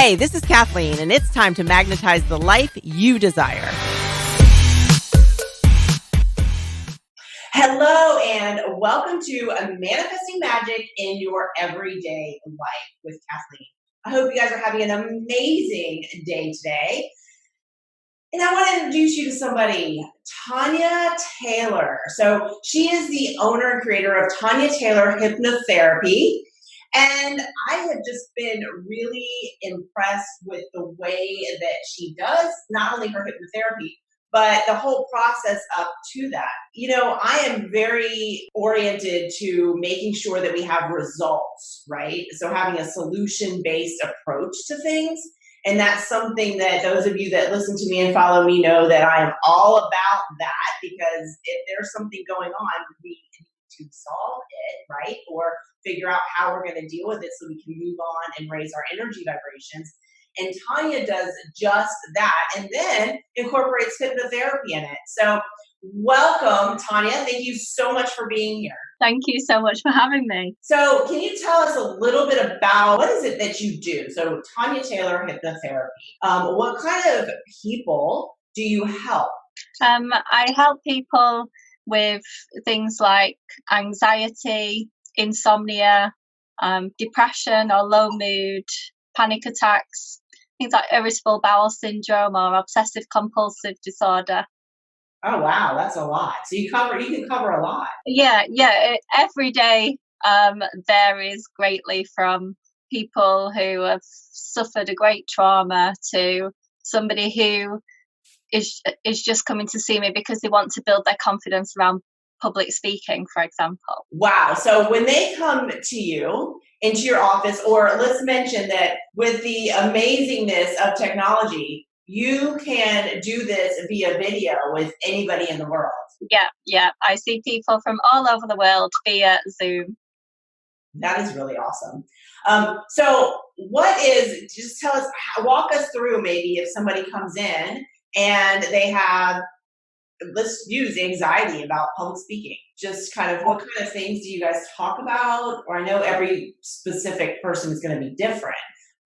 Hey, this is Kathleen, and it's time to magnetize the life you desire. Hello, and welcome to Manifesting Magic in Your Everyday Life with Kathleen. I hope you guys are having an amazing day today. And I want to introduce you to somebody, Tania Taylor. So she is the owner and creator of Tania Taylor Hypnotherapy. And I have just been really impressed with the way that she does not only her hypnotherapy, but the whole process up to that. You know, I am very oriented to making sure that we have results, right? So having a solution-based approach to things. And that's something that those of you that listen to me and follow me know that I am all about that, because if there's something going on, we need to solve it, right? Or figure out how we're going to deal with it so we can move on and raise our energy vibrations. And Tania does just that, and then incorporates hypnotherapy in it. So welcome, Tania. Thank you so much for being here. Thank you so much for having me. So can you tell us a little bit about what is it that you do? So Tania Taylor Hypnotherapy. What kind of people do you help? I help people with things like anxiety, insomnia, depression or low mood, panic attacks, things like irritable bowel syndrome or obsessive compulsive disorder. Oh wow, that's a lot. So you can cover a lot. Yeah. Every day varies greatly, from people who have suffered a great trauma to somebody who is just coming to see me because they want to build their confidence around public speaking, for example. Wow. So when they come to you into your office, or let's mention that with the amazingness of technology, you can do this via video with anybody in the world. Yeah. I see people from all over the world via Zoom. That is really awesome. So just tell us, walk us through maybe if somebody comes in and they have, let's use anxiety about public speaking. Just kind of what kind of things do you guys talk about? Or I know every specific person is going to be different,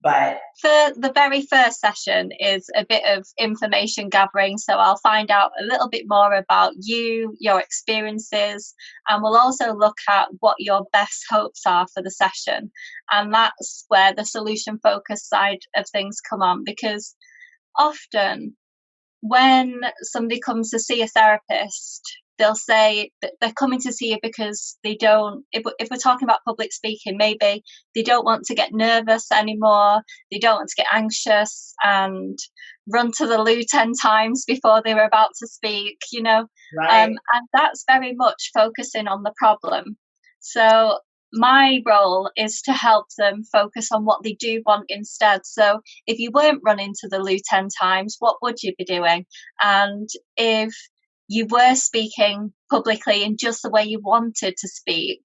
but for the very first session is a bit of information gathering. So I'll find out a little bit more about you, your experiences, and we'll also look at what your best hopes are for the session. And that's where the solution focused side of things come on, because often when somebody comes to see a therapist, they'll say that they're coming to see you because they don't, if we're talking about public speaking, maybe they don't want to get nervous anymore, they don't want to get anxious and run to the loo 10 times before they were about to speak, you know. right. And that's very much focusing on the problem. So my role is to help them focus on what they do want instead. So if you weren't running to the loo 10 times, what would you be doing? And if you were speaking publicly in just the way you wanted to speak,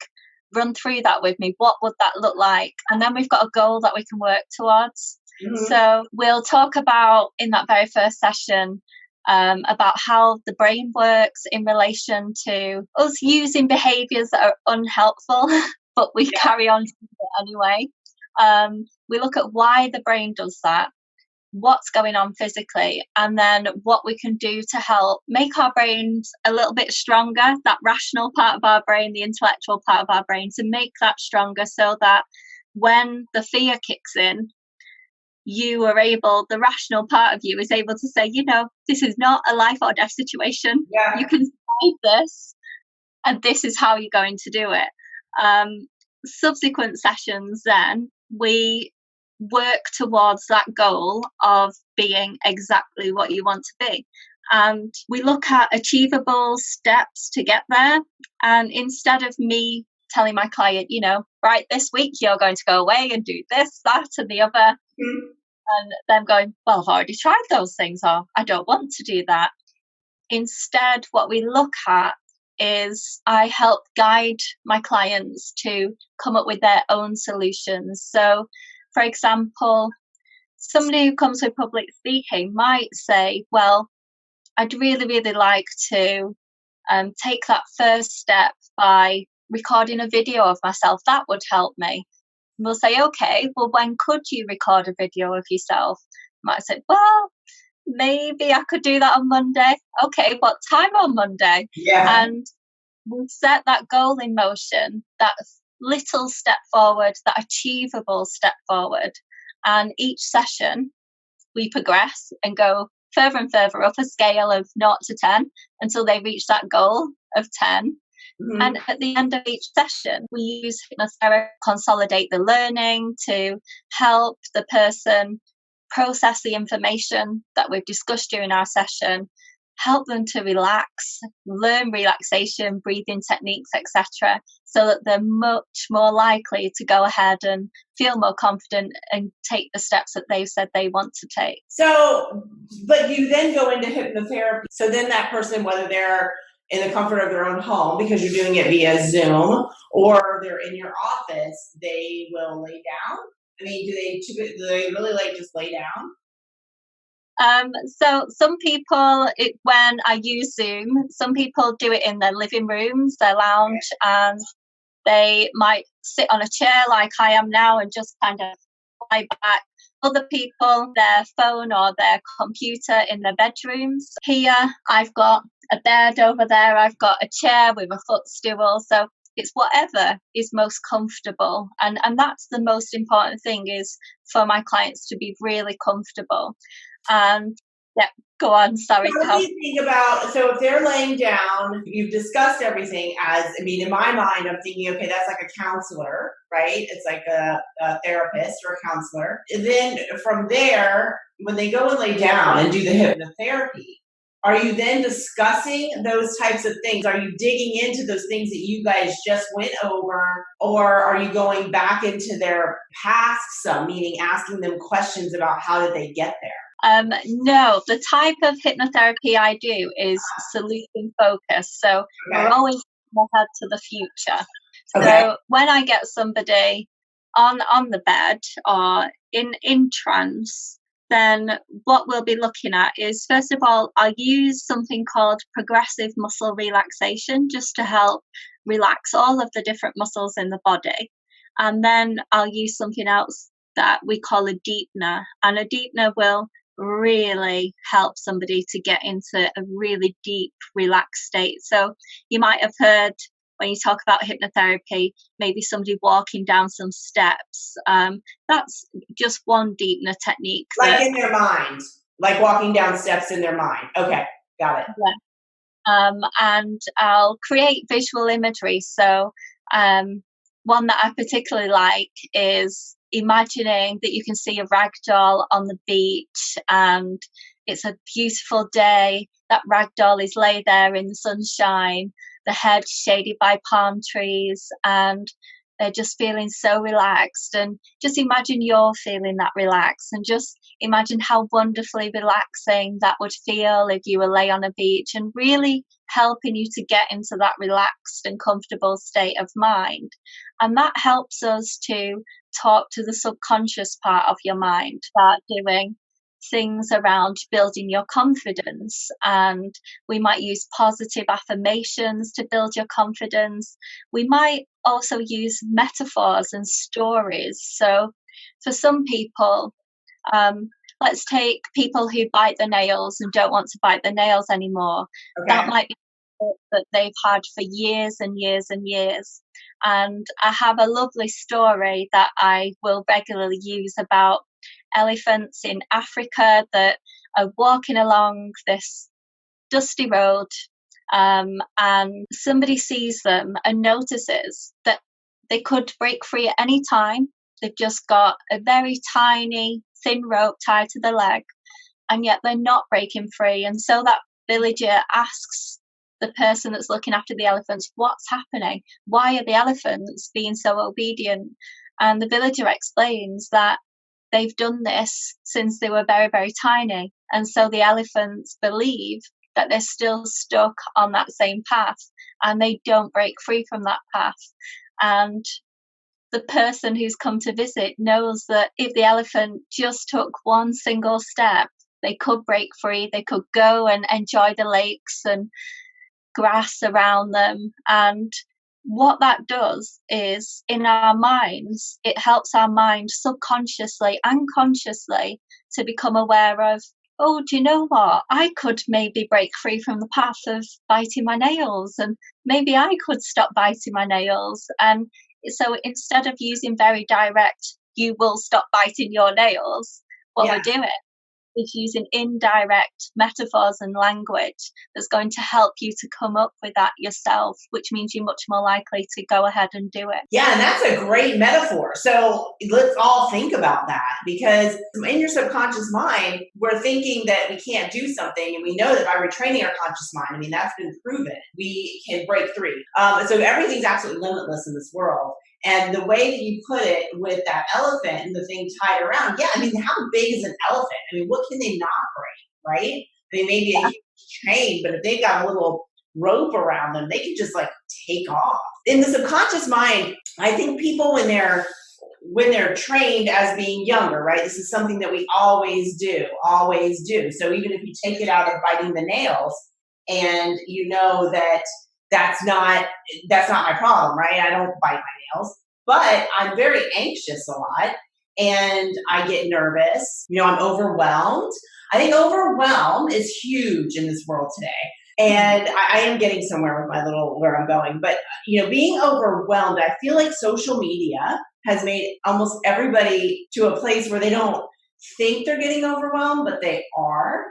run through that with me. What would that look like? And then we've got a goal that we can work towards. Mm-hmm. So we'll talk about in that very first session about how the brain works in relation to us using behaviours that are unhelpful, but we carry on doing it anyway. We look at why the brain does that, what's going on physically, and then what we can do to help make our brains a little bit stronger, that rational part of our brain, the intellectual part of our brain, to make that stronger so that when the fear kicks in, the rational part of you is able to say, you know, this is not a life or death situation. Yeah. You can survive this, and this is how you're going to do it. Subsequent sessions, then we work towards that goal of being exactly what you want to be. And we look at achievable steps to get there. And instead of me telling my client, you know, right, this week you're going to go away and do this, that, and the other, and them going, well, I've already tried those things, or I don't want to do that. Instead, what we look at is I help guide my clients to come up with their own solutions. So, for example, somebody who comes with public speaking might say, well, I'd really, really like to take that first step by recording a video of myself. That would help me. We'll say, okay, well, when could you record a video of yourself? Might say, well, maybe I could do that on Monday. Okay, what time on Monday? Yeah. And we'll set that goal in motion, that little step forward, that achievable step forward. And each session, we progress and go further and further up a scale of 0 to 10 until they reach that goal of 10. Mm-hmm. And at the end of each session, we use hypnotherapy to consolidate the learning, to help the person process the information that we've discussed during our session, help them to relax, learn relaxation, breathing techniques, etc., so that they're much more likely to go ahead and feel more confident and take the steps that they've said they want to take. So, but you then go into hypnotherapy. So then that person, whether they're in the comfort of their own home because you're doing it via Zoom, or they're in your office, they will lay down. I mean, do they really like just lay down? So some people, when I use Zoom, some people do it in their living rooms, their lounge, and they might sit on a chair like I am now and just kind of lie back. Other people, their phone or their computer in their bedrooms. Here, I've got a bed over there. I've got a chair with a footstool. So it's whatever is most comfortable. And that's the most important thing, is for my clients to be really comfortable. And yeah, go on. Sorry. So what do you think about, so if they're laying down, you've discussed everything as, I mean, in my mind, I'm thinking, okay, that's like a counselor, right? It's like a therapist or a counselor. And then from there, when they go and lay down and do the hypnotherapy, are you then discussing those types of things? Are you digging into those things that you guys just went over? Or are you going back into their past, meaning asking them questions about how did they get there? No, the type of hypnotherapy I do is solution focused. So we're always ahead to the future. So when I get somebody on the bed or in trance, then what we'll be looking at is, first of all, I'll use something called progressive muscle relaxation just to help relax all of the different muscles in the body. And then I'll use something else that we call a deepener. And a deepener will really help somebody to get into a really deep, relaxed state. So you might have heard, when you talk about hypnotherapy, maybe somebody walking down some steps. That's just one deepener technique. Like in their mind, like walking down steps in their mind. Okay, got it. Yeah. And I'll create visual imagery. So one that I particularly like is imagining that you can see a rag doll on the beach and it's a beautiful day. That rag doll is laid there in the sunshine, the head shaded by palm trees, and they're just feeling so relaxed. And just imagine you're feeling that relaxed, and just imagine how wonderfully relaxing that would feel if you were lay on a beach, and really helping you to get into that relaxed and comfortable state of mind. And that helps us to talk to the subconscious part of your mind, start doing things around building your confidence. And we might use positive affirmations to build your confidence. We might also use metaphors and stories. So for some people, let's take people who bite their nails and don't want to bite their nails anymore. That might be that they've had for years and years and years. And I have a lovely story that I will regularly use about elephants in Africa that are walking along this dusty road, and somebody sees them and notices that they could break free at any time. They've just got a very tiny, thin rope tied to their leg, and yet they're not breaking free. And so that villager asks the person that's looking after the elephants, what's happening? Why are the elephants being so obedient? And the villager explains that they've done this since they were very, very tiny. And so the elephants believe that they're still stuck on that same path and they don't break free from that path. And the person who's come to visit knows that if the elephant just took one single step, they could break free, they could go and enjoy the lakes and grass around them. And what that does is in our minds, it helps our mind subconsciously and consciously to become aware of, oh, do you know what? I could maybe break free from the path of biting my nails, and maybe I could stop biting my nails. And so instead of using very direct, you will stop biting your nails, what Yeah. we're doing is using indirect metaphors and language that's going to help you to come up with that yourself, which means you're much more likely to go ahead and do it. Yeah, and that's a great metaphor. So let's all think about that, because in your subconscious mind, we're thinking that we can't do something, and we know that by retraining our conscious mind, I mean, that's been proven, we can break free. So everything's absolutely limitless in this world. And the way that you put it with that elephant and the thing tied around, yeah, I mean, how big is an elephant? I mean, what can they not break, right? I mean, maybe a huge chain, but if they've got a little rope around them, they could just like take off. In the subconscious mind, I think people when they're trained as being younger, right? This is something that we always do, always do. So even if you take it out of biting the nails, and you know that that's not my problem, right? I don't bite my nails, but I'm very anxious a lot, and I get nervous. You know, I'm overwhelmed. I think overwhelm is huge in this world today. And I am getting somewhere with my little where I'm going. But, you know, being overwhelmed, I feel like social media has made almost everybody to a place where they don't think they're getting overwhelmed, but they are.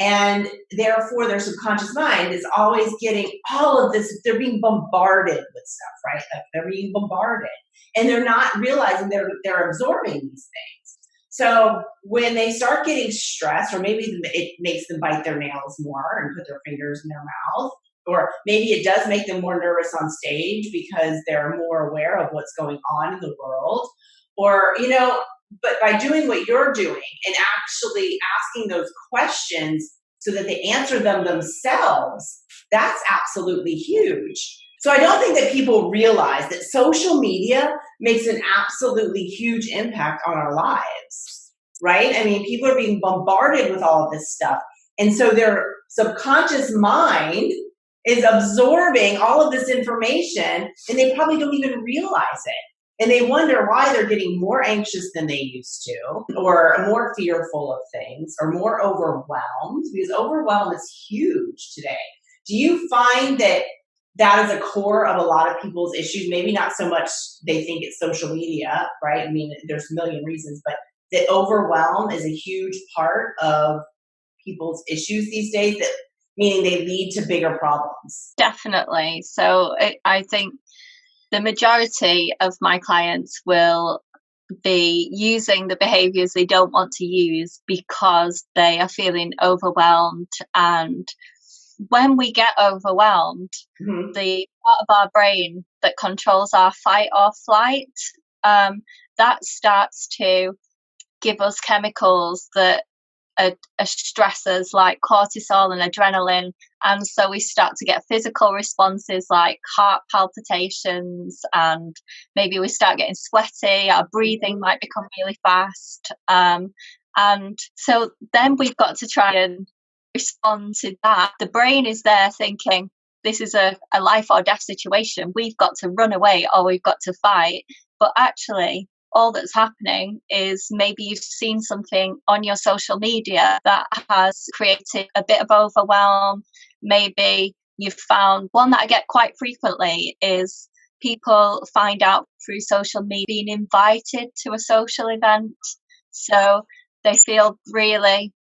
And therefore, their subconscious mind is always getting all of this. They're being bombarded with stuff, right? Like they're being bombarded, and they're not realizing they're absorbing these things. So when they start getting stressed, or maybe it makes them bite their nails more and put their fingers in their mouth, or maybe it does make them more nervous on stage because they're more aware of what's going on in the world, or you know, but by doing what you're doing and actually asking those questions so that they answer them themselves, that's absolutely huge. So I don't think that people realize that social media makes an absolutely huge impact on our lives, right? I mean, people are being bombarded with all of this stuff. And so their subconscious mind is absorbing all of this information, and they probably don't even realize it. And they wonder why they're getting more anxious than they used to, or more fearful of things, or more overwhelmed, because overwhelm is huge today. Do you find that that is a core of a lot of people's issues? Maybe not so much they think it's social media, right? I mean, there's a million reasons, but that overwhelm is a huge part of people's issues these days, that meaning they lead to bigger problems. Definitely. So I think the majority of my clients will be using the behaviors they don't want to use because they are feeling overwhelmed. And when we get overwhelmed, the part of our brain that controls our fight or flight, that starts to give us chemicals that are stressors like cortisol and adrenaline, and so we start to get physical responses like heart palpitations, and maybe we start getting sweaty, our breathing might become really fast, and so then we've got to try and respond to that. The brain is there thinking this is a life or death situation, we've got to run away or we've got to fight, but actually all that's happening is maybe you've seen something on your social media that has created a bit of overwhelm. Maybe you've found one that I get quite frequently is people find out through social media being invited to a social event. So they feel really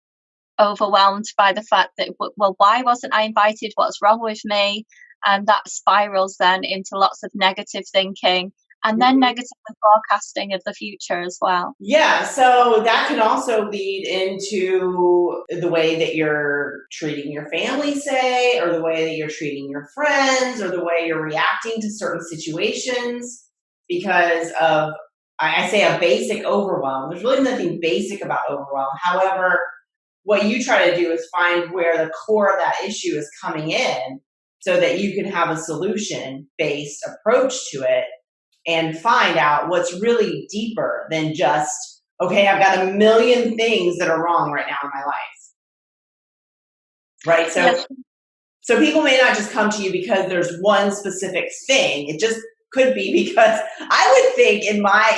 overwhelmed by the fact that, well, why wasn't I invited? What's wrong with me? And that spirals then into lots of negative thinking, and then negative forecasting of the future as well. Yeah, so that can also lead into the way that you're treating your family, say, or the way that you're treating your friends, or the way you're reacting to certain situations because of, I say, a basic overwhelm. There's really nothing basic about overwhelm. However, what you try to do is find where the core of that issue is coming in so that you can have a solution-based approach to it and find out what's really deeper than just, okay, I've got a million things that are wrong right now in my life. Right? So, Yes. So people may not just come to you because there's one specific thing. It just could be because I would think in my,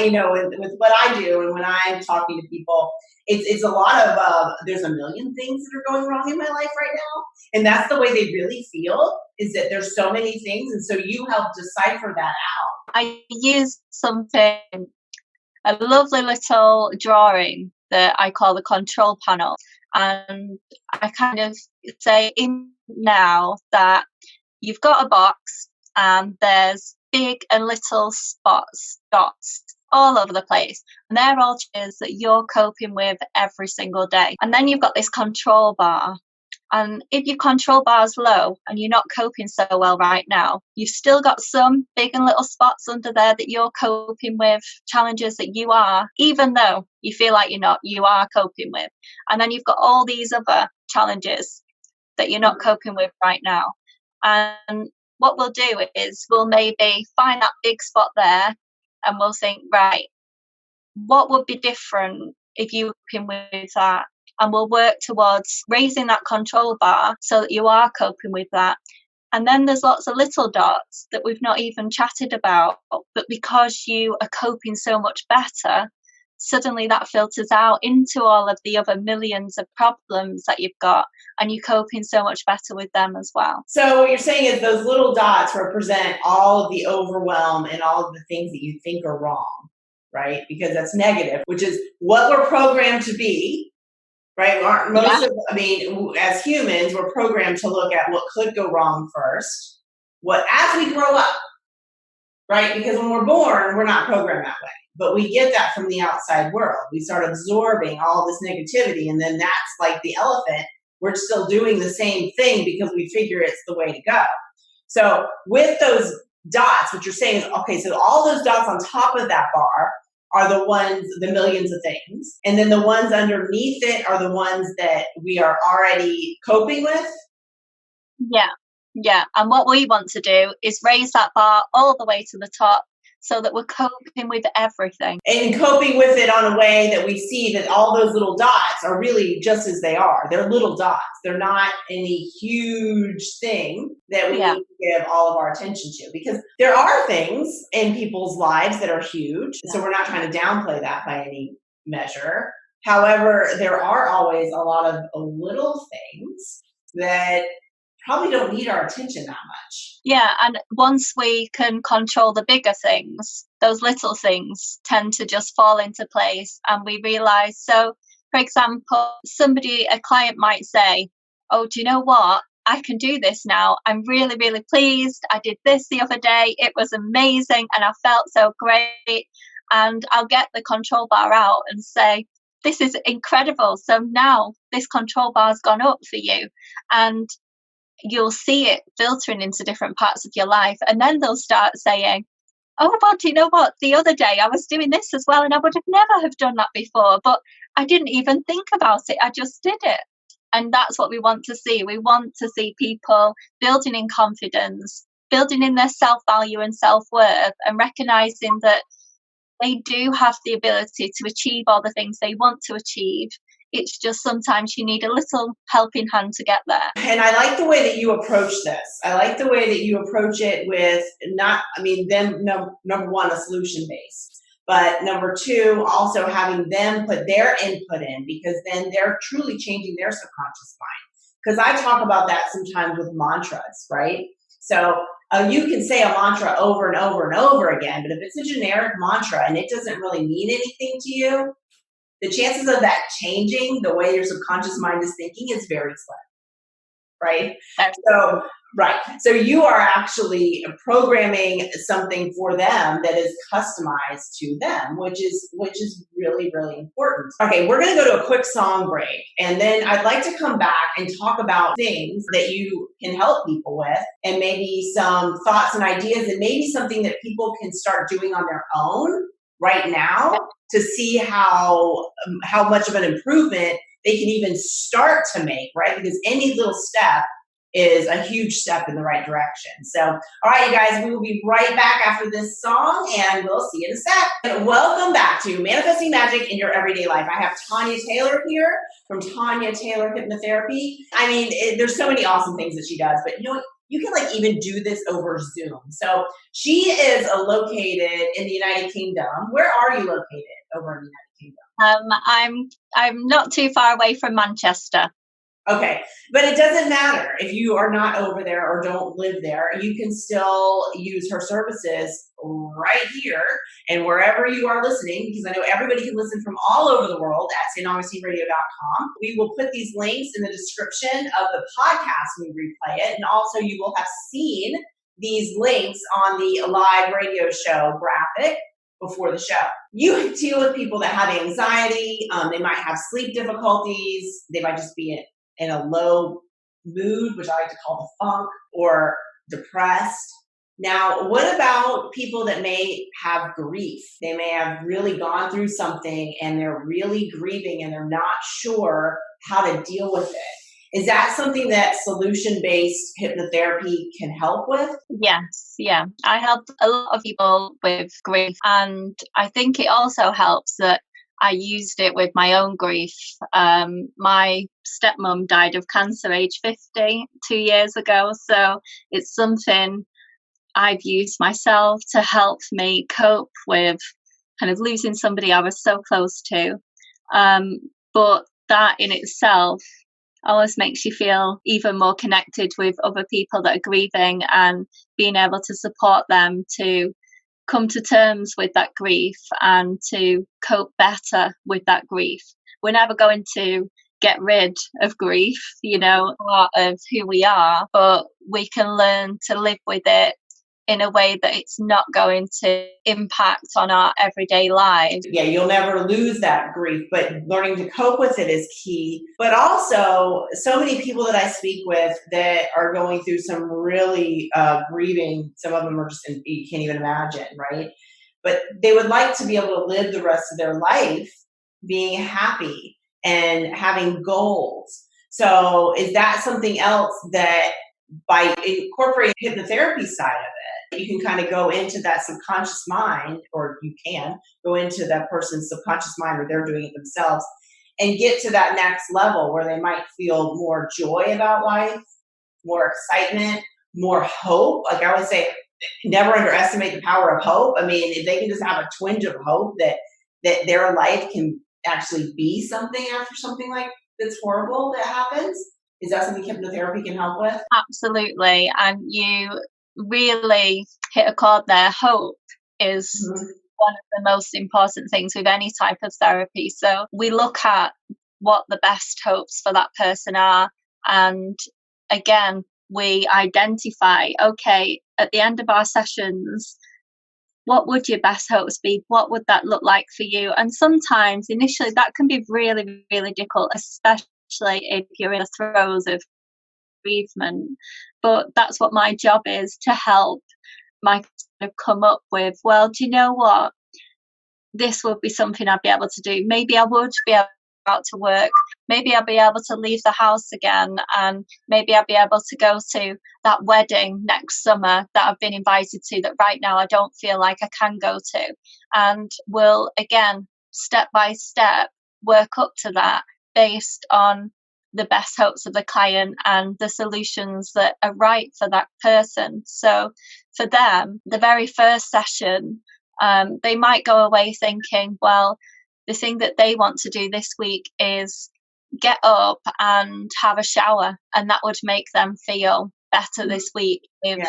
with what I do and when I'm talking to people, it's a lot of, there's a million things that are going wrong in my life right now. And that's the way they really feel, is that there's so many things. And so you help decipher that out. I use something, a lovely little drawing that I call the control panel. And I kind of say in now that you've got a box and there's big and little spots, dots all over the place. And they're all challenges that you're coping with every single day. And then you've got this control bar. And if your control bar's low and you're not coping so well right now, you've still got some big and little spots under there that you're coping with, challenges that you are, even though you feel like you're not, you are coping with. And then you've got all these other challenges that you're not coping with right now. And what we'll do is we'll maybe find that big spot there and we'll think, right, what would be different if you were coping with that? And we'll work towards raising that control bar so that you are coping with that. And then there's lots of little dots that we've not even chatted about, but because you are coping so much better, suddenly that filters out into all of the other millions of problems that you've got, and you're coping so much better with them as well. So what you're saying is those little dots represent all of the overwhelm and all of the things that you think are wrong, right? Because that's negative, which is what we're programmed to be. Right? As humans, we're programmed to look at what could go wrong first, as we grow up, right? Because when we're born, we're not programmed that way. But we get that from the outside world. We start absorbing all this negativity, and then that's like the elephant. We're still doing the same thing because we figure it's the way to go. So with those dots, what you're saying is, okay, so all those dots on top of that bar are the millions of things. And then the ones underneath it are the ones that we are already coping with. Yeah. And what we want to do is raise that bar all the way to the top so that we're coping with everything. And coping with it on a way that we see that all those little dots are really just as they are. They're little dots. They're not any huge thing that we need to give all of our attention to, because there are things in people's lives that are huge. So we're not trying to downplay that by any measure. However, there are always a lot of little things that probably don't need our attention that much. Yeah, and once we can control the bigger things, those little things tend to just fall into place, and we realize. So, for example, a client might say, oh, do you know what? I can do this now. I'm really, really pleased. I did this the other day. It was amazing and I felt so great. And I'll get the control bar out and say, this is incredible. So now this control bar's gone up for you. And you'll see it filtering into different parts of your life. And then they'll start saying, oh, but you know what? The other day I was doing this as well, and I would have never have done that before, but I didn't even think about it. I just did it. And that's what we want to see. We want to see people building in confidence, building in their self-value and self-worth, and recognizing that they do have the ability to achieve all the things they want to achieve. It's just sometimes you need a little helping hand to get there. And I like the way that you approach this. I like the way that you approach it with number one, a solution base. But number two, also having them put their input in, because then they're truly changing their subconscious mind. Because I talk about that sometimes with mantras, right? So you can say a mantra over and over and over again, but if it's a generic mantra and it doesn't really mean anything to you, the chances of that changing the way your subconscious mind is thinking is very slim, right? So you are actually programming something for them that is customized to them, which is really, really important. Okay, we're going to go to a quick song break, and then I'd like to come back and talk about things that you can help people with, and maybe some thoughts and ideas, and maybe something that people can start doing on their own right now to see how much of an improvement they can even start to make, right? Because any little step is a huge step in the right direction. So, all right, you guys, we will be right back after this song, and we'll see you in a sec. And welcome back to Manifesting Magic in Your Everyday Life. I have Tania Taylor here from Tania Taylor Hypnotherapy. I mean, there's so many awesome things that she does, but you know what? You can like even do this over Zoom. So she is located in the United Kingdom. Where are you located over in the United Kingdom? I'm not too far away from Manchester. Okay, but it doesn't matter if you are not over there or don't live there. You can still use her services right here and wherever you are listening, because I know everybody can listen from all over the world at StAugustineRadio.com. We will put these links in the description of the podcast when we replay it, and also you will have seen these links on the live radio show graphic before the show. You deal with people that have anxiety. They might have sleep difficulties. They might just be in a low mood, which I like to call the funk, or depressed. Now, what about people that may have grief? They may have really gone through something and they're really grieving and they're not sure how to deal with it. Is that something that solution-based hypnotherapy can help with? Yes, yeah. I help a lot of people with grief, and I think it also helps that I used it with my own grief. My stepmom died of cancer age 50 2 years ago, so it's something I've used myself to help me cope with kind of losing somebody I was so close to. But that in itself always makes you feel even more connected with other people that are grieving, and being able to support them to come to terms with that grief and to cope better with that grief. We're never going to get rid of grief, part of who we are, but we can learn to live with it in a way that it's not going to impact on our everyday lives. Yeah, you'll never lose that grief, but learning to cope with it is key. But also, so many people that I speak with that are going through some really grieving, some of them are just, you can't even imagine, right? But they would like to be able to live the rest of their life being happy and having goals. So is that something else that by incorporating the hypnotherapy side of it, you can kind of go into that subconscious mind, or you can go into that person's subconscious mind, or they're doing it themselves, and get to that next level where they might feel more joy about life, more excitement, more hope. Like I would say, never underestimate the power of hope. I mean, if they can just have a twinge of hope that their life can actually be something after something like that's horrible that happens. Is that something hypnotherapy can help with? Absolutely. And you really hit a chord there. Hope is one of the most important things with any type of therapy. So we look at what the best hopes for that person are. And again, we identify, okay, at the end of our sessions, what would your best hopes be? What would that look like for you? And sometimes initially that can be really, really difficult, especially if you're in the throes of bereavement. But that's what my job is, to help my kind of come up with, well, do you know what? This would be something I'd be able to do. Maybe I would be able to go out to work. Maybe I'll be able to leave the house again, and maybe I'll be able to go to that wedding next summer that I've been invited to that right now I don't feel like I can go to. And we'll, again, step by step, work up to that based on the best hopes of the client and the solutions that are right for that person. So for them, the very first session, they might go away thinking, well, the thing that they want to do this week is get up and have a shower, and that would make them feel better this week. If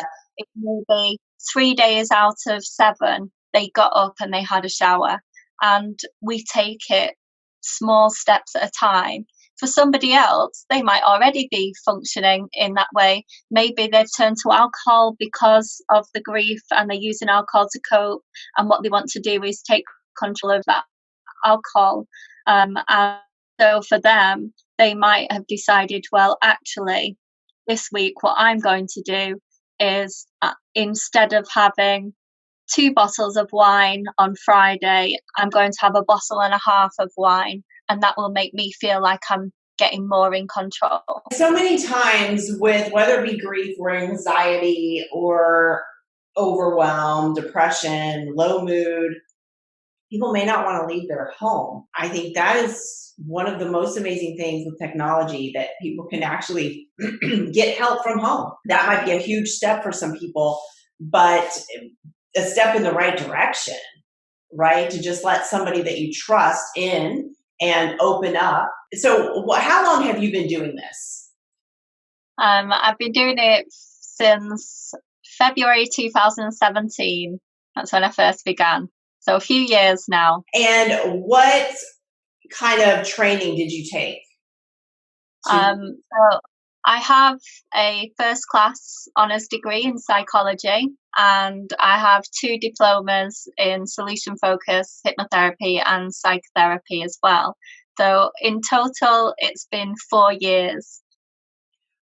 maybe 3 days out of 7 they got up and they had a shower, and we take it small steps at a time. For somebody else, they might already be functioning in that way. Maybe they've turned to alcohol because of the grief and they're using alcohol to cope, and what they want to do is take control of that alcohol. And so for them, they might have decided, well, actually, this week what I'm going to do is instead of having 2 bottles of wine on Friday, I'm going to have a bottle and a half of wine, and that will make me feel like I'm getting more in control. So many times with whether it be grief or anxiety or overwhelm, depression, low mood, people may not want to leave their home. I think that is one of the most amazing things with technology, that people can actually get help from home. That might be a huge step for some people, but a step in the right direction, right? To just let somebody that you trust in and open up. So, how long have you been doing this? I've been doing it since February 2017. That's when I first began. So a few years now. And what kind of training did you take? So I have a first class honours degree in psychology, and I have 2 diplomas in solution focus, hypnotherapy and psychotherapy as well. So in total, it's been 4 years.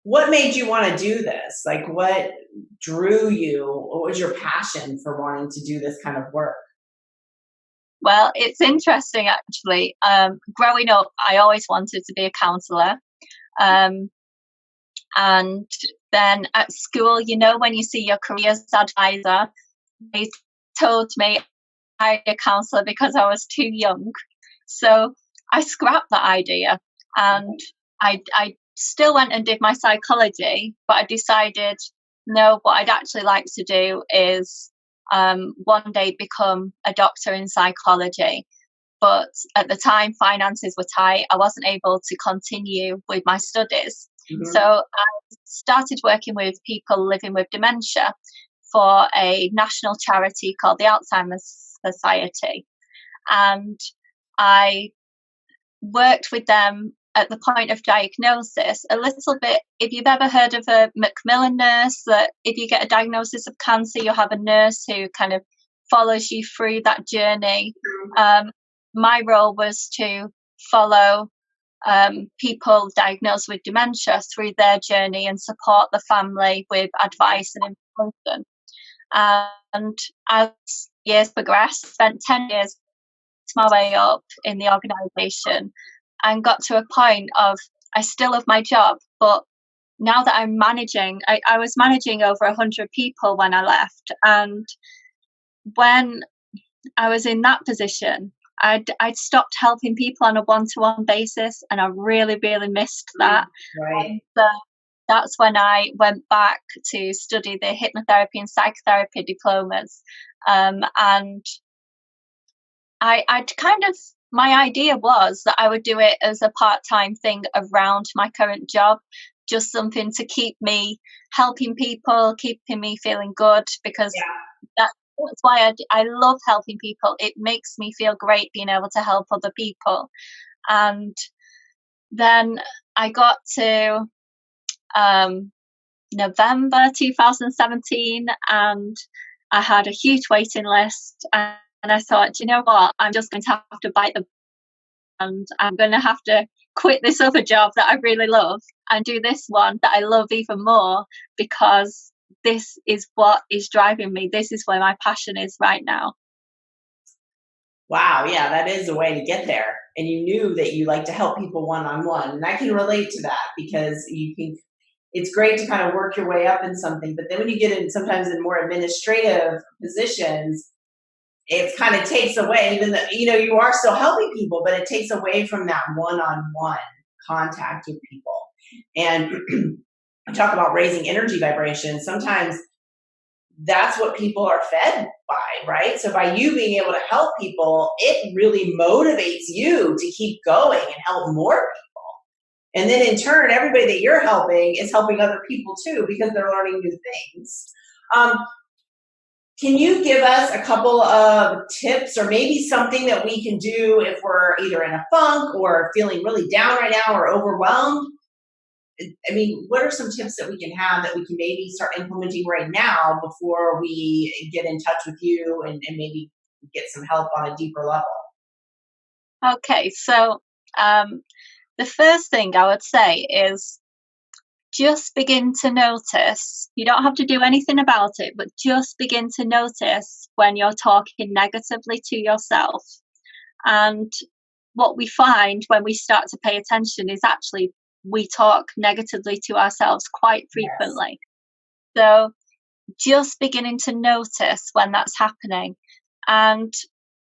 What made you want to do this? Like, what drew you? What was your passion for wanting to do this kind of work? Well, it's interesting actually. Growing up, I always wanted to be a counsellor. And then at school, when you see your careers advisor, they told me I'd be a counsellor because I was too young. So I scrapped that idea, and I still went and did my psychology, but I decided, no, what I'd actually like to do is one day become a doctor in psychology. But at the time, finances were tight. I wasn't able to continue with my studies. Mm-hmm. So I started working with people living with dementia for a national charity called the Alzheimer's Society. And I worked with them at the point of diagnosis a little bit. If you've ever heard of a Macmillan nurse, that if you get a diagnosis of cancer, you'll have a nurse who kind of follows you through that journey. My role was to follow people diagnosed with dementia through their journey and support the family with advice and information. And as years progressed, spent 10 years my way up in the organisation, and got to a point of, I still love my job, but now that I'm managing, I was managing over 100 people when I left. And when I was in that position, I'd stopped helping people on a one-to-one basis, and I really, really missed that. Right. And so that's when I went back to study the hypnotherapy and psychotherapy diplomas. And I'd kind of, my idea was that I would do it as a part-time thing around my current job, just something to keep me helping people, keeping me feeling good, because that's why I love helping people. It makes me feel great being able to help other people. And then I got to November 2017, and I had a huge waiting list. And I thought, you know what, I'm just going to have to bite the and I'm going to have to quit this other job that I really love and do this one that I love even more, because this is what is driving me. This is where my passion is right now. Wow, yeah, that is a way to get there. And you knew that you like to help people one-on-one. And I can relate to that, because it's great to kind of work your way up in something, but then when you get in sometimes in more administrative positions, it kind of takes away, even though, you are still helping people, but it takes away from that one-on-one contact with people. And I talk about raising energy vibrations. Sometimes that's what people are fed by, right? So by you being able to help people, it really motivates you to keep going and help more people. And then in turn, everybody that you're helping is helping other people too, because they're learning new things. Can you give us a couple of tips, or maybe something that we can do if we're either in a funk or feeling really down right now or overwhelmed? I mean, what are some tips that we can have that we can maybe start implementing right now before we get in touch with you and maybe get some help on a deeper level? Okay, so the first thing I would say is just begin to notice. You don't have to do anything about it, but just begin to notice when you're talking negatively to yourself. And what we find when we start to pay attention is actually we talk negatively to ourselves quite Yes. frequently. So just beginning to notice when that's happening. And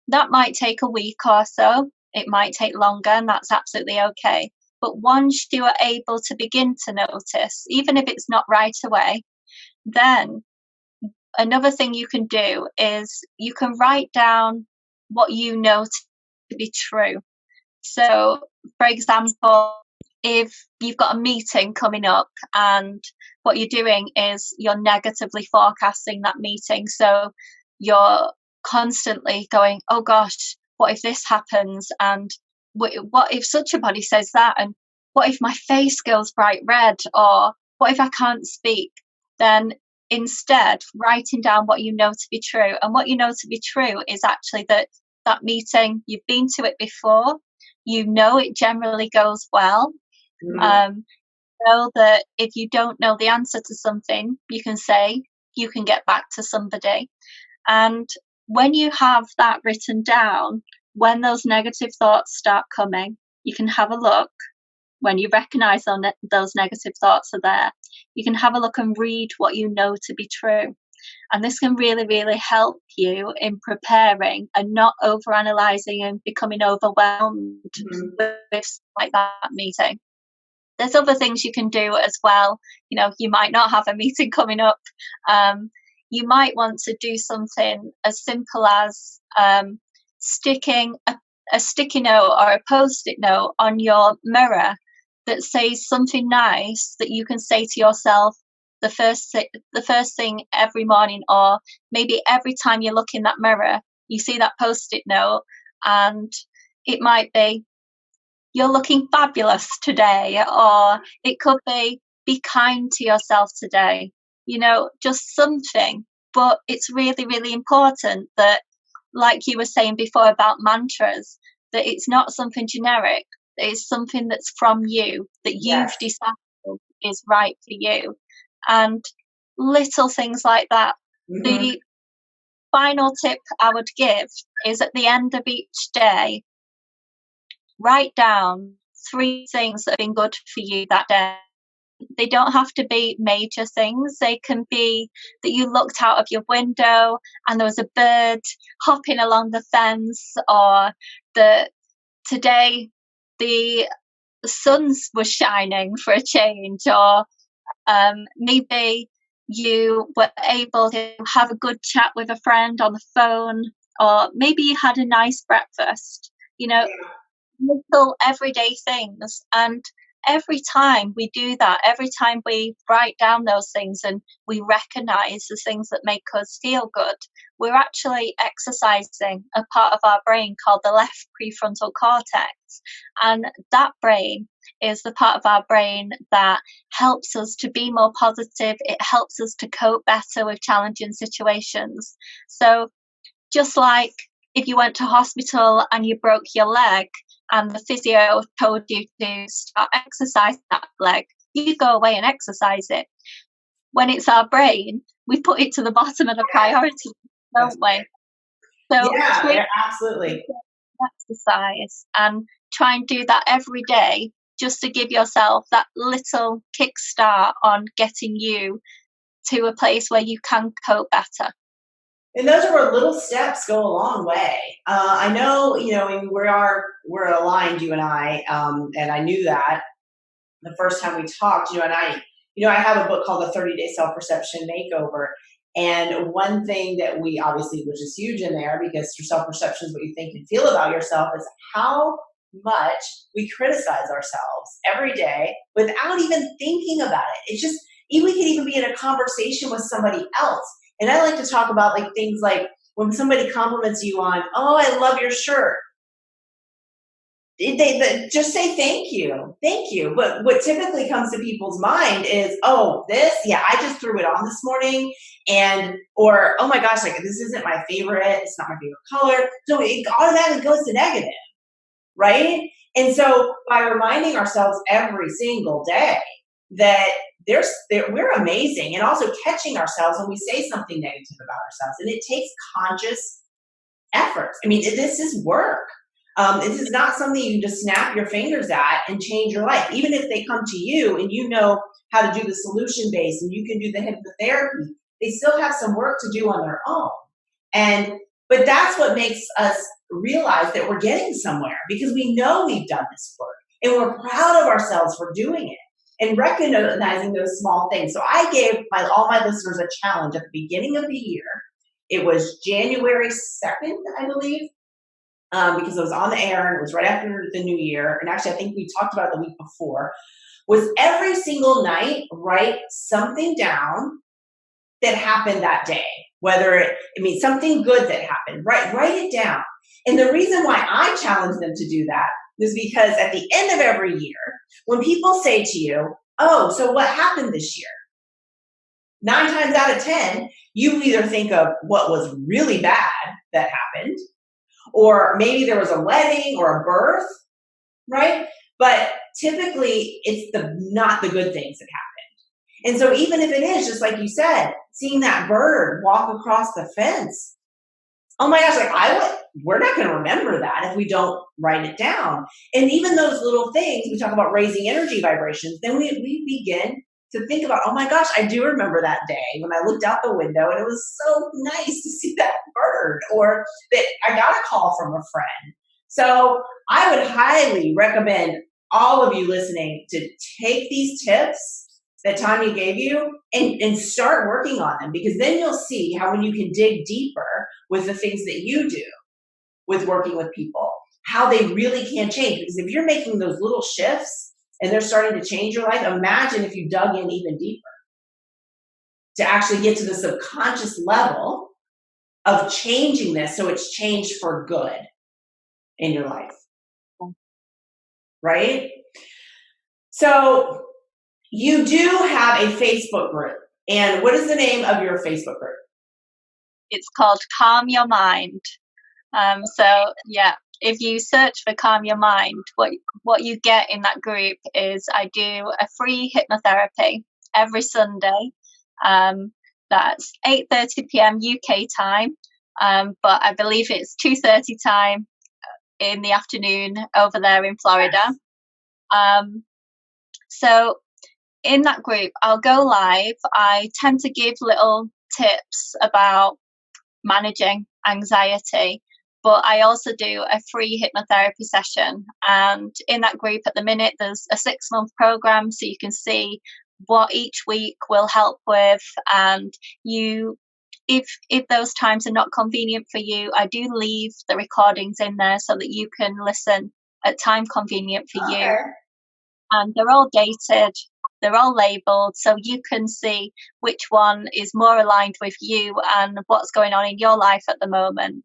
that might take a week or so. It might take longer, and that's absolutely okay. But once you are able to begin to notice, even if it's not right away, then another thing you can do is you can write down what you know to be true. So, for example, if you've got a meeting coming up and what you're doing is you're negatively forecasting that meeting. So you're constantly going, oh gosh, what if this happens? And what if such a body says that? And what if my face goes bright red? Or what if I can't speak? Then instead, writing down what you know to be true. And what you know to be true is actually that meeting, you've been to it before, you know it generally goes well. Mm-hmm. Know that if you don't know the answer to something, you can say, you can get back to somebody. And when you have that written down, when those negative thoughts start coming, you can have a look. When you recognize those negative thoughts are there, you can have a look and read what you know to be true. And this can really, really help you in preparing and not overanalyzing and becoming overwhelmed with like that meeting. There's other things you can do as well. You might not have a meeting coming up. You might want to do something as simple as sticking a sticky note or a post-it note on your mirror that says something nice that you can say to yourself the first thing every morning, or maybe every time you look in that mirror, you see that post-it note, and it might be, you're looking fabulous today, or it could be kind to yourself today, just something. But it's really, really important that, like you were saying before about mantras, that it's not something generic, that it's something that's from you, that you've Yes. decided is right for you. And little things like that. Mm-hmm. The final tip I would give is at the end of each day, write down 3 things that have been good for you that day. They don't have to be major things. They can be that you looked out of your window and there was a bird hopping along the fence, or that today the sun was shining for a change, or maybe you were able to have a good chat with a friend on the phone, or maybe you had a nice breakfast. Little everyday things. And every time we do that, every time we write down those things and we recognize the things that make us feel good, we're actually exercising a part of our brain called the left prefrontal cortex. And that brain is the part of our brain that helps us to be more positive. It helps us to cope better with challenging situations. So just like if you went to hospital and you broke your leg and the physio told you to start exercising that leg, you go away and exercise it. When it's our brain, we put it to the bottom of the priority, don't we? So Yeah, absolutely. exercise and try and do that every day, just to give yourself that little kickstart on getting you to a place where you can cope better. And those are where little steps go a long way. I know, and we're aligned, you and I knew that the first time we talked, and I have a book called The 30-Day Self-Perception Makeover. And one thing that we obviously, which is huge in there, because your self-perception is what you think and feel about yourself, is how much we criticize ourselves every day without even thinking about it. It's just, we could even be in a conversation with somebody else. And I like to talk about like things like when somebody compliments you on, oh, I love your shirt. They just say thank you. But what typically comes to people's mind is, oh, yeah, I just threw it on this morning, or oh my gosh, like this isn't my favorite, it's not my favorite color. So it automatically goes to negative, right? And so by reminding ourselves every single day that we're amazing, and also catching ourselves when we say something negative about ourselves, and it takes conscious effort. I mean, this is work. This is not something you can just snap your fingers at and change your life. Even if they come to you and you know how to do the solution base and you can do the hypnotherapy, they still have some work to do on their own. But that's what makes us realize that we're getting somewhere, because we know we've done this work and we're proud of ourselves for doing it and recognizing those small things. So I gave all my listeners a challenge at the beginning of the year. It was January 2nd, I believe, because it was on the air and it was right after the new year. And actually, I think we talked about it the week before, was every single night, write something down that happened that day. Something good that happened, write it down. And the reason why I challenge them to do that is because at the end of every year, when people say to you, oh, so what happened this year? 9 times out of 10, you either think of what was really bad that happened, or maybe there was a wedding or a birth, right? But typically it's not the good things that happen. And so even if it is, just like you said, seeing that bird walk across the fence, oh my gosh, we're not going to remember that if we don't write it down. And even those little things, we talk about raising energy vibrations, then we begin to think about, oh my gosh, I do remember that day when I looked out the window and it was so nice to see that bird, or that I got a call from a friend. So I would highly recommend all of you listening to take these tips that Tania gave you and start working on them, because then you'll see how when you can dig deeper with the things that you do with working with people, how they really can change. Because if you're making those little shifts and they're starting to change your life, imagine if you dug in even deeper to actually get to the subconscious level of changing this so it's changed for good in your life. Right? So you do have a Facebook group. And what is the name of your Facebook group? It's called Calm Your Mind. If you search for Calm Your Mind, what you get in that group is I do a free hypnotherapy every Sunday. That's 8:30 p.m. UK time, but I believe it's 2:30 time in the afternoon over there in Florida. So in that group, I'll go live. I tend to give little tips about managing anxiety, but I also do a free hypnotherapy session. And in that group at the minute, there's a 6-month program, so you can see what each week will help with. And if those times are not convenient for you, I do leave the recordings in there so that you can listen at time convenient for you. And they're all dated, they're all labeled, so you can see which one is more aligned with you and what's going on in your life at the moment.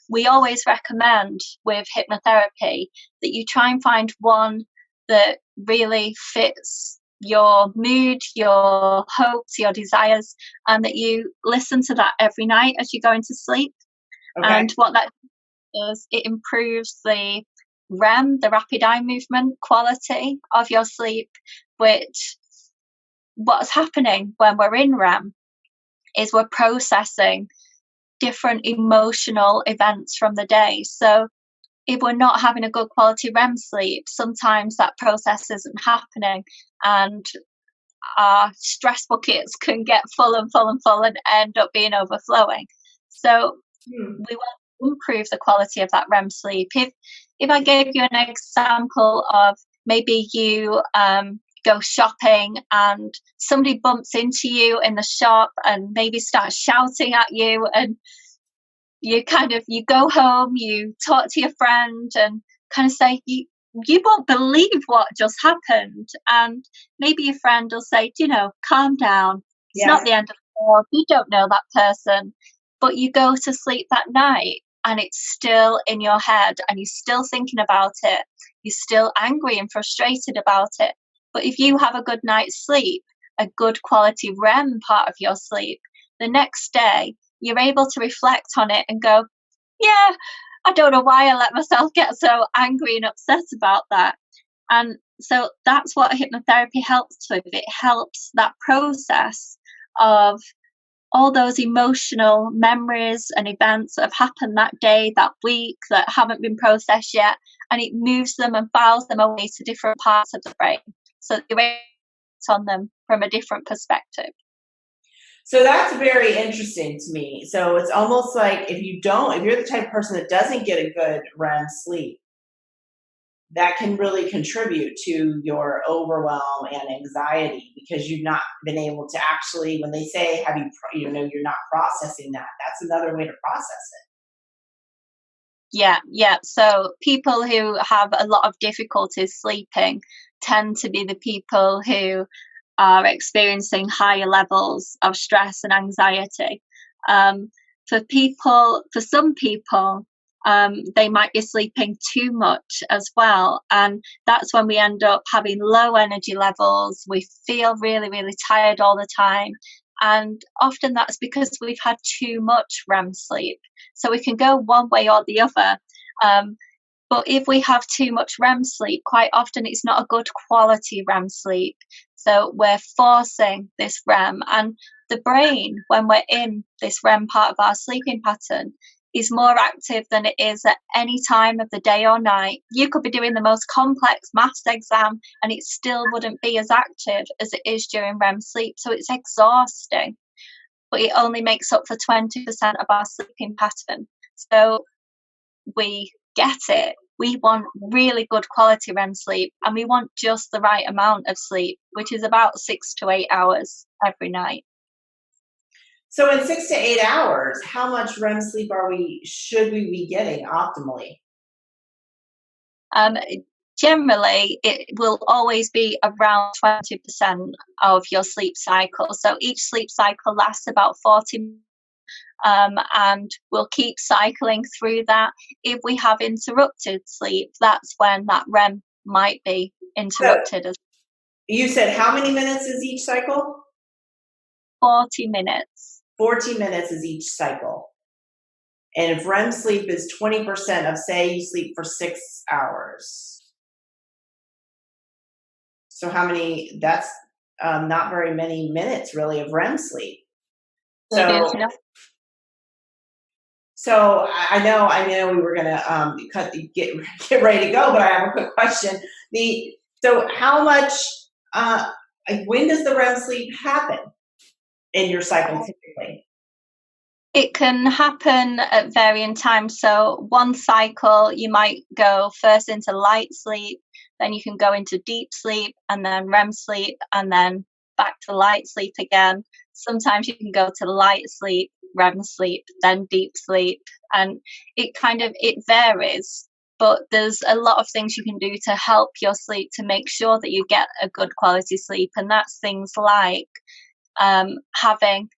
We always recommend with hypnotherapy that you try and find one that really fits your mood, your hopes, your desires, and that you listen to that every night as you go into sleep. Okay. And what that does, it improves the REM, the rapid eye movement quality of your sleep, which what's happening when we're in REM is we're processing different emotional events from the day. So if we're not having a good quality REM sleep, sometimes that process isn't happening and our stress buckets can get full and full and full and end up being overflowing. So we want to improve the quality of that REM sleep. If I gave you an example of maybe you go shopping and somebody bumps into you in the shop and maybe starts shouting at you, and you go home, you talk to your friend and kind of say, you won't believe what just happened. And maybe your friend will say, calm down. It's not the end of the world. You don't know that person. But you go to sleep that night and it's still in your head and you're still thinking about it. You're still angry and frustrated about it. But if you have a good night's sleep, a good quality REM part of your sleep, the next day you're able to reflect on it and go, yeah, I don't know why I let myself get so angry and upset about that. And so that's what hypnotherapy helps with. It helps that process of all those emotional memories and events that have happened that day, that week, that haven't been processed yet, and it moves them and files them away to different parts of the brain. So you're able to on them from a different perspective. So that's very interesting to me. So it's almost like if you're the type of person that doesn't get a good REM sleep, that can really contribute to your overwhelm and anxiety because you've not been able to actually, when they say, you're not processing that, that's another way to process it. Yeah. So people who have a lot of difficulties sleeping tend to be the people who are experiencing higher levels of stress and anxiety. For some people, they might be sleeping too much as well. And that's when we end up having low energy levels. We feel really, really tired all the time. And often that's because we've had too much REM sleep. So we can go one way or the other. But if we have too much REM sleep, quite often it's not a good quality REM sleep. So we're forcing this REM, and the brain, when we're in this REM part of our sleeping pattern, is more active than it is at any time of the day or night. You could be doing the most complex maths exam and it still wouldn't be as active as it is during REM sleep. So it's exhausting, but it only makes up for 20% of our sleeping pattern. So we get it. We want really good quality REM sleep, and we want just the right amount of sleep, which is about 6 to 8 hours every night. So in 6 to 8 hours, how much REM sleep should we be getting optimally? Um, Generally, it will always be around 20% of your sleep cycle. So each sleep cycle lasts about 40 minutes. And we'll keep cycling through that. If we have interrupted sleep, that's when that REM might be interrupted. As You said how many minutes is each cycle? 40 minutes. 40 minutes is each cycle. And if REM sleep is 20% of, say, you sleep for 6 hours. So that's not very many minutes really of REM sleep. So I know we were gonna get ready to go, but I have a quick question. So how much when does the REM sleep happen in your cycle typically? It can happen at varying times. So one cycle you might go first into light sleep, then you can go into deep sleep, and then REM sleep, and then back to light sleep again. Sometimes you can go to light sleep, REM sleep, then deep sleep, and it varies. But there's a lot of things you can do to help your sleep to make sure that you get a good quality sleep, and that's things like having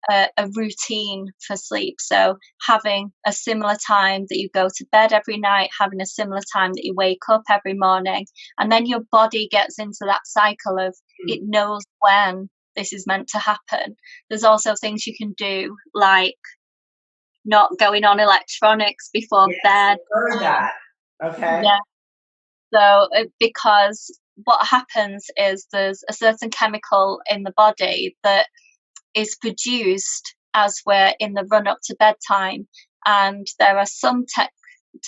a routine for sleep. So having a similar time that you go to bed every night, having a similar time that you wake up every morning, and then your body gets into that cycle of it knows when this is meant to happen. There's also things you can do like not going on electronics before bed. I heard that. Okay. Yeah. So because what happens is there's a certain chemical in the body that is produced as we're in the run up to bedtime, and there are some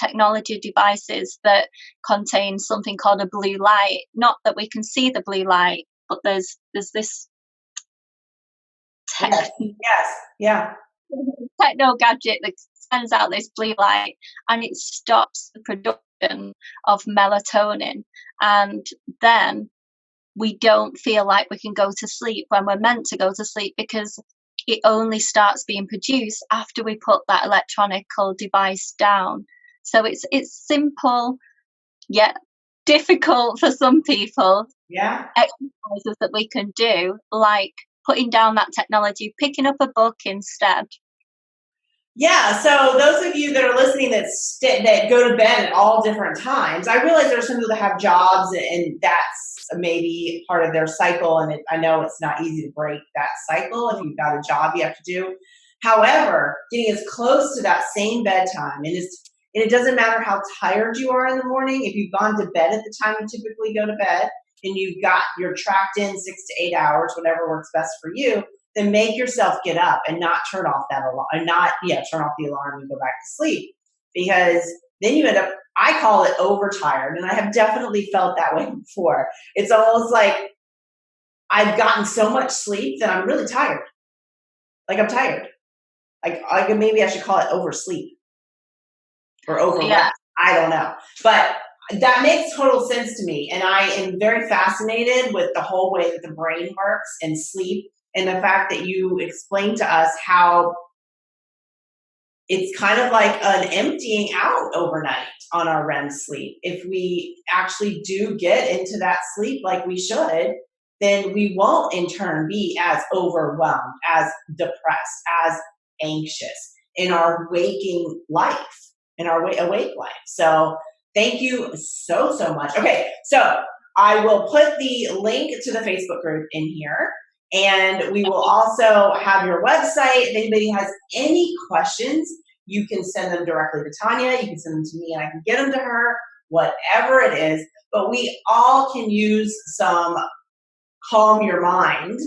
technology devices that contain something called a blue light. Not that we can see the blue light, but there's this techno gadget that sends out this blue light, and it stops the production of melatonin, and then we don't feel like we can go to sleep when we're meant to go to sleep, because it only starts being produced after we put that electronical device down. So it's simple yet difficult for some people. Yeah. Exercises that we can do, like putting down that technology, picking up a book instead. Yeah, so those of you that are listening that go to bed at all different times, I realize there's some people that have jobs and that's maybe part of their cycle, and I know it's not easy to break that cycle if you've got a job you have to do. However, getting as close to that same bedtime, and it doesn't matter how tired you are in the morning, if you've gone to bed at the time you typically go to bed, and you're tracked in 6 to 8 hours, whatever works best for you, then make yourself get up and not turn off that alarm, and not, turn off the alarm and go back to sleep. Because then you end up, I call it overtired, and I have definitely felt that way before. It's almost like I've gotten so much sleep that I'm really tired. Like I'm tired. Like maybe I should call it oversleep or overrest. Yeah. I don't know. But that makes total sense to me. And I am very fascinated with the whole way that the brain works and sleep, and the fact that you explained to us how it's kind of like an emptying out overnight on our REM sleep. If we actually do get into that sleep like we should, then we won't in turn be as overwhelmed, as depressed, as anxious in our waking life, in our awake life. So thank you so, so much. Okay, so I will put the link to the Facebook group in here, and we will also have your website. If anybody has any questions, you can send them directly to Tania. You can send them to me, and I can get them to her, whatever it is. But we all can use some calm your mind,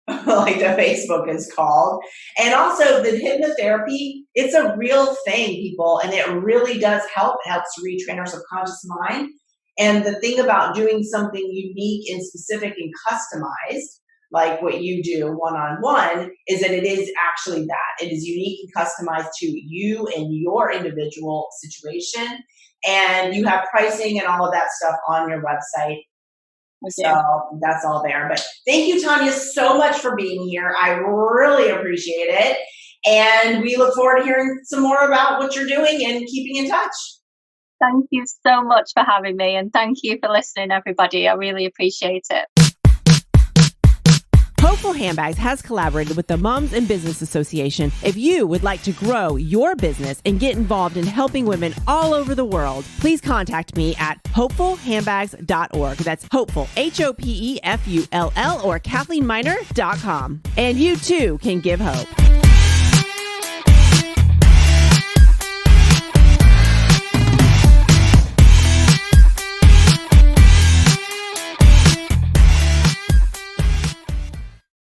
like the Facebook is called. And also the hypnotherapy, it's a real thing, people, and it really does help. It helps to retrain our subconscious mind. And the thing about doing something unique and specific and customized, like what you do one-on-one, is that it is actually that. It is unique and customized to you and your individual situation. And you have pricing and all of that stuff on your website. So that's all there. But thank you, Tania, so much for being here. I really appreciate it. And we look forward to hearing some more about what you're doing and keeping in touch. Thank you so much for having me. And thank you for listening, everybody. I really appreciate it. Hopeful Handbags has collaborated with the Moms in Business Association. If you would like to grow your business and get involved in helping women all over the world, please contact me at hopefulhandbags.org. That's hopeful, HOPEFULL, or KathleenMiner.com. And you too can give hope.